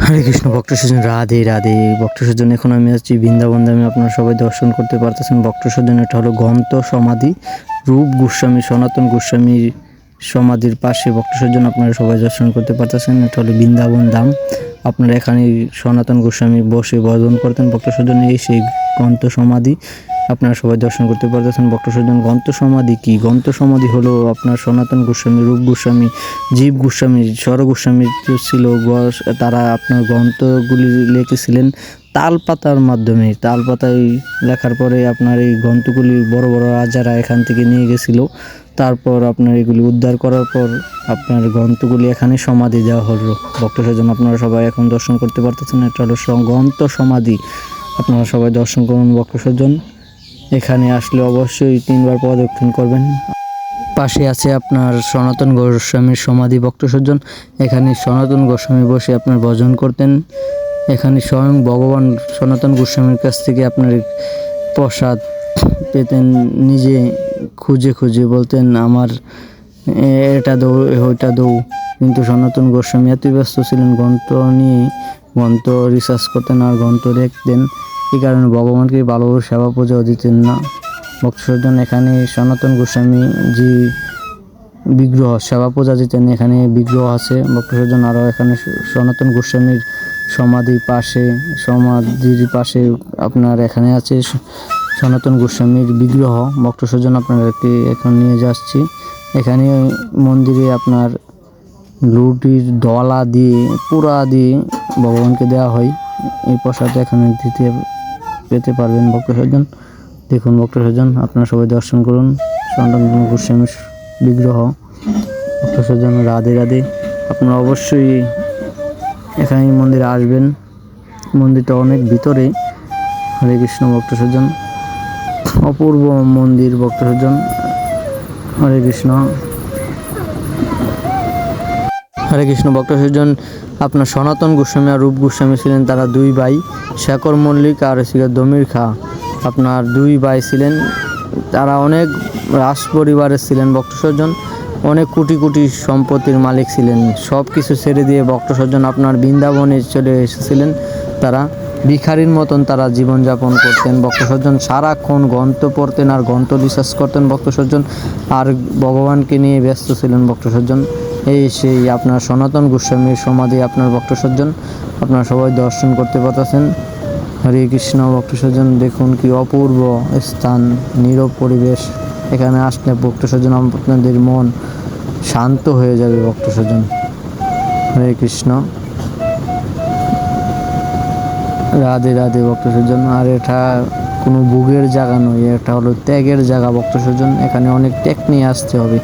হরে কৃষ্ণ ভক্ত সজ্জন, রাধে রাধে ভক্ত সজ্জন। এখন আমি আছি বৃন্দাবন ধামে। আপনারা সবাই দর্শন করতে পারতেছেন ভক্ত সজ্জন। এটা হলো গ্রন্থ সমাধি, রূপ গোস্বামী, সনাতন গোস্বামীর সমাধির পাশে ভক্ত সজ্জন আপনারা সবাই দর্শন করতে পারতেছেন। এটা হলো বৃন্দাবন ধাম। আপনারা এখানে সনাতন গোস্বামী বসে ভজন করতেন ভক্ত সজ্জন। এই সেই গ্রন্থ সমাধি আপনারা সবাই দর্শন করতে পারতেছেন ভক্ত সজ্জন। গ্রন্থ সমাধি কি? গ্রন্থ সমাধি হলো আপনার সনাতন গোস্বামী, রূপ গোস্বামী, জীব গোস্বামী, স্বর গোস্বামী ছিল। তারা আপনার গ্রন্থগুলি লিখেছিলেন তাল পাতার মাধ্যমে। তাল পাতায় লেখার পরে আপনার এই গ্রন্থগুলি বড় বড় রাজারা এখান থেকে নিয়ে গেছিল। তারপর আপনার এগুলি উদ্ধার করার পর আপনার গ্রন্থগুলি এখানে সমাধি দেওয়া হলো ভক্ত সজ্জন। আপনারা সবাই এখন দর্শন করতে পারতেছেন। এটা হলো গ্রন্থ সমাধি। আপনারা সবাই দর্শন করুন ভক্ত সজ্জন। এখানে আসলে অবশ্যই 3 বার প্রদক্ষিণ করবেন। পাশে আছে আপনার সনাতন গোস্বামীর সমাধি ভক্ত সজ্জন। এখানে সনাতন গোস্বামী বসে আপনার ভজন করতেন। এখানে স্বয়ং ভগবান সনাতন গোস্বামীর কাছ থেকে আপনার প্রসাদ পেতেন। নিজে খুঁজে খুঁজে বলতেন আমার এটা দৌ ওইটা দৌ। কিন্তু সনাতন গোস্বামী এত ব্যস্ত ছিলেন গ্রন্থ নিয়ে, গ্রন্থ রিসার্চ করতেন আর গ্রন্থ দেখতেন। এই কারণে ভগবানকে ভালো সেবা পূজাও দিতেন না ভক্ত সজ্জন। এখানে সনাতন গোস্বামী যে বিগ্রহ সেবা পূজা দিতেন, এখানে বিগ্রহ আছে ভক্ত সজ্জন। আরও এখানে সনাতন গোস্বামীর সমাধির পাশে আপনার এখানে আছে সনাতন গোস্বামীর বিগ্রহ ভক্ত সজ্জন। আপনাদেরকে এখন নিয়ে যাচ্ছি। এখানে মন্দিরে আপনার লুটির দলা দিয়ে পুরা দিয়ে ভগবানকে দেওয়া হয়। এই প্রসাদ এখানে পেতে পারবেন ভক্ত সজ্জন। দেখুন ভক্ত সজ্জন, আপনারা সবাই দর্শন করুন সনাতন গোস্বামীর বিগ্রহ ভক্ত সজ্জন। রাধে রাধে। আপনারা অবশ্যই এখানে মন্দিরে আসবেন। মন্দিরটা অনেক ভিতরে। হরে কৃষ্ণ ভক্ত সজ্জন, অপূর্ব মন্দির ভক্ত সজ্জন। হরে কৃষ্ণ, হরে কৃষ্ণ ভক্ত সজ্জন। আপনার সনাতন গোস্বামী আর রূপ গোস্বামী ছিলেন তারা 2 ভাই, শেখর মল্লিক আর দমির খাঁ। আপনার 2 ভাই ছিলেন। তারা অনেক রাজ পরিবারের ছিলেন ভক্ত সজ্জন। অনেক কোটি কোটি সম্পত্তির মালিক ছিলেন। সব কিছু ছেড়ে দিয়ে ভক্ত সজ্জন আপনার বৃন্দাবনে চলে এসেছিলেন। তারা ভিখারির মতন তারা জীবনযাপন করতেন ভক্ত সজ্জন। সারাক্ষণ গ্রন্থ পড়তেন আর গ্রন্থ রিসার্চ করতেন ভক্ত সজ্জন। আর ভগবানকে নিয়ে ব্যস্ত ছিলেন ভক্ত সজ্জন। এই সেই আপনার সনাতন গোস্বামীর সমাধি আপনার ভক্ত সজ্জন। আপনারা সবাই দর্শন করতে পারতেছেন। হরে কৃষ্ণ ভক্ত সজ্জন। দেখুন কি অপূর্ব স্থান, নীরব পরিবেশ। এখানে আসলে ভক্ত সজ্জন আপনাদের মন শান্ত হয়ে যাবে ভক্ত সজ্জন। হরে কৃষ্ণ, রাধে রাধে ভক্ত সজ্জন। আর এটা কোনো ভোগের জায়গা নয়, এটা হলো ত্যাগের জায়গা ভক্ত সজ্জন। এখানে অনেক ত্যাগ নিয়ে আসতে হবে।